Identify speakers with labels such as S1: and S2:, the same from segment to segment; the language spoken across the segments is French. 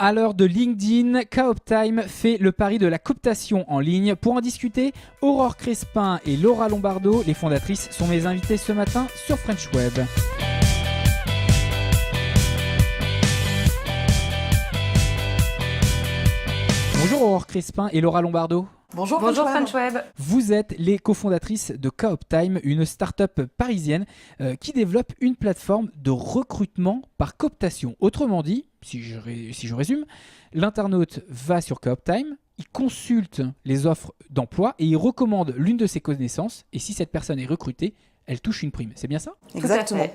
S1: À l'heure de LinkedIn, Kaoptime fait le pari de la cooptation en ligne. Pour en discuter, Aurore Crespin et Laura Lombardo, les fondatrices, sont mes invités ce matin sur French Web. Bonjour Aurore Crespin et Laura Lombardo.
S2: Bonjour
S3: French Web.
S1: Vous êtes les cofondatrices de Kaoptime, une start-up parisienne qui développe une plateforme de recrutement par cooptation. Autrement dit, si je résume, l'internaute va sur Kaoptime, il consulte les offres d'emploi et il recommande l'une de ses connaissances. Et si cette personne est recrutée, elle touche une prime. C'est bien ça ?
S2: Exactement.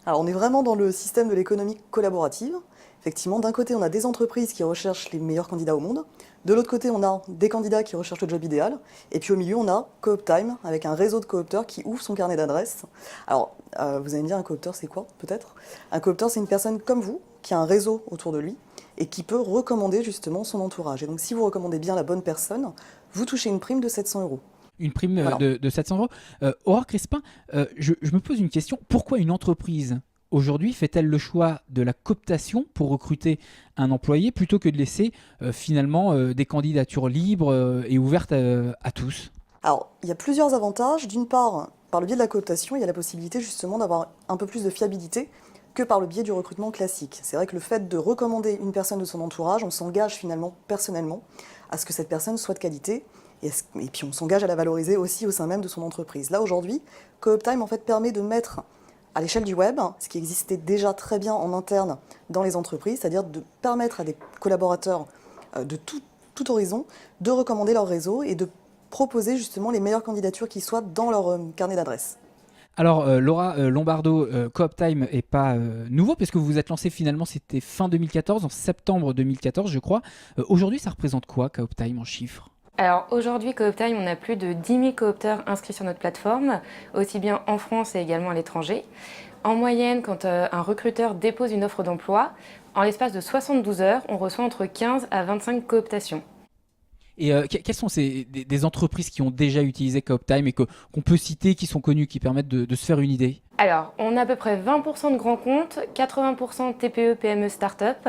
S2: Alors on est vraiment dans le système de l'économie collaborative. Effectivement, d'un côté, on a des entreprises qui recherchent les meilleurs candidats au monde. De l'autre côté, on a des candidats qui recherchent le job idéal. Et puis au milieu, on a Kaoptime, avec un réseau de coopteurs qui ouvre son carnet d'adresses. Alors, vous allez me dire, un coopteur, c'est quoi, peut-être ? Un coopteur, c'est une personne comme vous, qui a un réseau autour de lui et qui peut recommander justement son entourage. Et donc, si vous recommandez bien la bonne personne, vous touchez une prime de 700 €.
S1: Une prime de 700 €. Aurore Crespin, je me pose une question. Pourquoi une entreprise aujourd'hui fait-elle le choix de la cooptation pour recruter un employé plutôt que de laisser finalement des candidatures libres et ouvertes à tous ?
S2: Alors, il y a plusieurs avantages. D'une part, par le biais de la cooptation, il y a la possibilité justement d'avoir un peu plus de fiabilité que par le biais du recrutement classique. C'est vrai que le fait de recommander une personne de son entourage, on s'engage finalement personnellement à ce que cette personne soit de qualité et puis on s'engage à la valoriser aussi au sein même de son entreprise. Là aujourd'hui, Kaoptime en fait permet de mettre à l'échelle du web, ce qui existait déjà très bien en interne dans les entreprises, c'est-à-dire de permettre à des collaborateurs de tout horizon de recommander leur réseau et de proposer justement les meilleures candidatures qui soient dans leur carnet d'adresses.
S1: Alors Laura Lombardo, Kaoptime n'est pas nouveau puisque vous vous êtes lancé finalement, c'était fin 2014, en septembre 2014 je crois. Aujourd'hui ça représente quoi Kaoptime en chiffres ?
S3: Alors aujourd'hui, Kaoptime, on a plus de 10 000 coopteurs inscrits sur notre plateforme, aussi bien en France et également à l'étranger. En moyenne, quand un recruteur dépose une offre d'emploi, en l'espace de 72 heures, on reçoit entre 15 à 25 cooptations.
S1: Et quelles sont des entreprises qui ont déjà utilisé Kaoptime et qu'on peut citer, qui sont connues, qui permettent de se faire une idée ?
S3: Alors, on a à peu près 20% de grands comptes, 80% TPE, PME, start-up.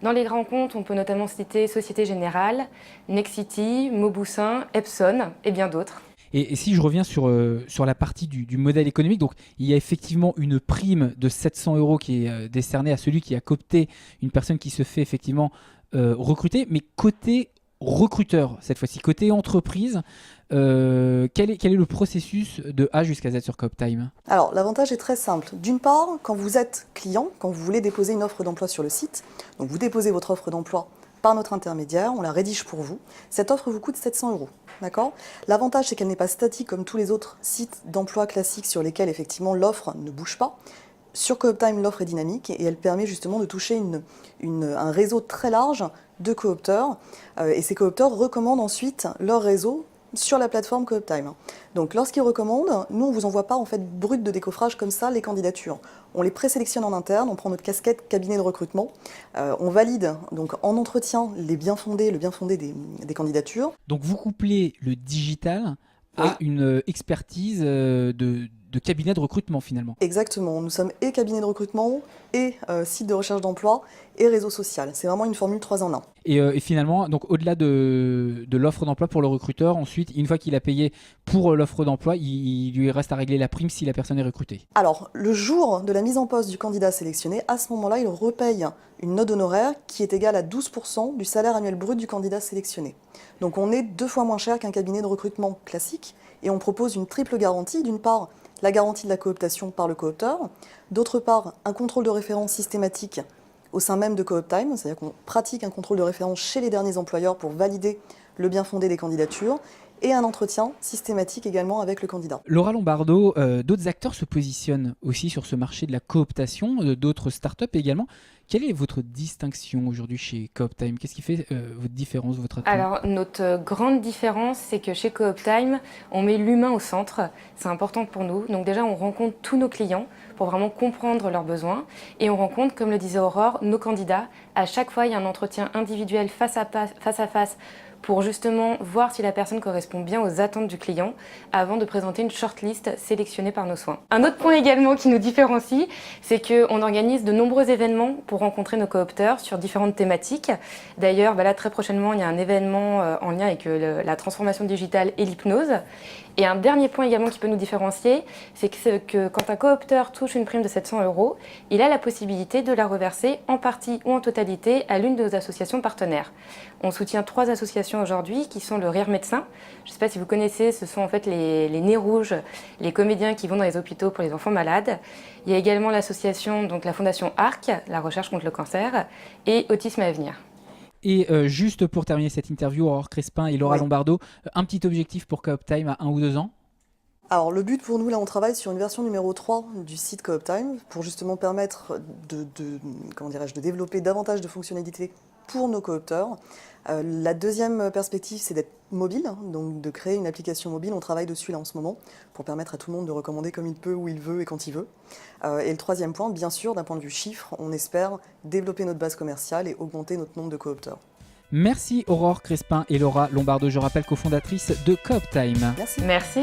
S3: Dans les grands comptes, on peut notamment citer Société Générale, Nexity, Mauboussin, Epson et bien d'autres.
S1: Et si je reviens sur la partie du modèle économique, donc il y a effectivement une prime de 700 € qui est décernée à celui qui a coopté une personne qui se fait effectivement recruter, mais côté recruteur, cette fois-ci, côté entreprise, quel est le processus de A jusqu'à Z sur Kaoptime ?
S2: Alors, l'avantage est très simple. D'une part, quand vous êtes client, quand vous voulez déposer une offre d'emploi sur le site, donc vous déposez votre offre d'emploi par notre intermédiaire, on la rédige pour vous. Cette offre vous coûte 700 €. D'accord ? L'avantage, c'est qu'elle n'est pas statique comme tous les autres sites d'emploi classiques sur lesquels, effectivement, l'offre ne bouge pas. Sur Kaoptime, l'offre est dynamique et elle permet justement de toucher un réseau très large de coopteurs. Et ces coopteurs recommandent ensuite leur réseau sur la plateforme Kaoptime. Donc lorsqu'ils recommandent, nous on ne vous envoie pas en fait brut de décoffrage comme ça les candidatures. On les présélectionne en interne, on prend notre casquette cabinet de recrutement, on valide donc en entretien le bien fondé des candidatures.
S1: Donc vous couplez le digital à une expertise de cabinet de recrutement finalement.
S2: Exactement, nous sommes et cabinet de recrutement et site de recherche d'emploi et réseau social. C'est vraiment une formule 3 en 1.
S1: Et finalement, donc au-delà de l'offre d'emploi pour le recruteur, ensuite, une fois qu'il a payé pour l'offre d'emploi, il lui reste à régler la prime si la personne est recrutée.
S2: Alors, le jour de la mise en poste du candidat sélectionné, à ce moment-là, il repaye une note d'honoraire qui est égale à 12% du salaire annuel brut du candidat sélectionné. Donc on est 2 fois moins cher qu'un cabinet de recrutement classique et on propose une triple garantie. D'une part, la garantie de la cooptation par le coopteur, d'autre part, un contrôle de référence systématique au sein même de Kaoptime, c'est-à-dire qu'on pratique un contrôle de référence chez les derniers employeurs pour valider le bien fondé des candidatures, et un entretien systématique également avec le candidat.
S1: Laura Lombardo, d'autres acteurs se positionnent aussi sur ce marché de la cooptation, d'autres startups également. Quelle est votre distinction aujourd'hui chez Kaoptime ? Qu'est-ce qui fait votre différence, votre atout ?
S3: Alors, notre grande différence, c'est que chez Kaoptime, on met l'humain au centre. C'est important pour nous. Donc déjà, on rencontre tous nos clients pour vraiment comprendre leurs besoins. Et on rencontre, comme le disait Aurore, nos candidats. À chaque fois, il y a un entretien individuel face à face pour justement voir si la personne correspond bien aux attentes du client avant de présenter une shortlist sélectionnée par nos soins. Un autre point également qui nous différencie, c'est qu'on organise de nombreux événements pour rencontrer nos coopteurs sur différentes thématiques. D'ailleurs, là, très prochainement, il y a un événement en lien avec la transformation digitale et l'hypnose. Et un dernier point également qui peut nous différencier, c'est que quand un coopteur touche une prime de 700 €, il a la possibilité de la reverser en partie ou en totalité à l'une de nos associations partenaires. On soutient 3 associations aujourd'hui qui sont le Rire Médecin. Je ne sais pas si vous connaissez, ce sont en fait les Nez Rouges, les comédiens qui vont dans les hôpitaux pour les enfants malades. Il y a également l'association, donc la fondation ARC, la recherche contre le cancer, et Autisme à venir.
S1: Et juste pour terminer cette interview, Aurore Crespin et Laura Lombardo, un petit objectif pour Cooptime à 1 ou 2 ans?
S2: Alors le but pour nous, là on travaille sur une version numéro 3 du site Cooptime pour justement permettre de développer davantage de fonctionnalités pour nos coopteurs. La deuxième perspective, c'est d'être mobile, donc de créer une application mobile. On travaille dessus là en ce moment pour permettre à tout le monde de recommander comme il peut, où il veut et quand il veut. Et le troisième point, bien sûr, d'un point de vue chiffre, on espère développer notre base commerciale et augmenter notre nombre de coopteurs.
S1: Merci Aurore Crespin et Laura Lombardo, je rappelle cofondatrices de Cooptime.
S2: Merci.
S3: Merci.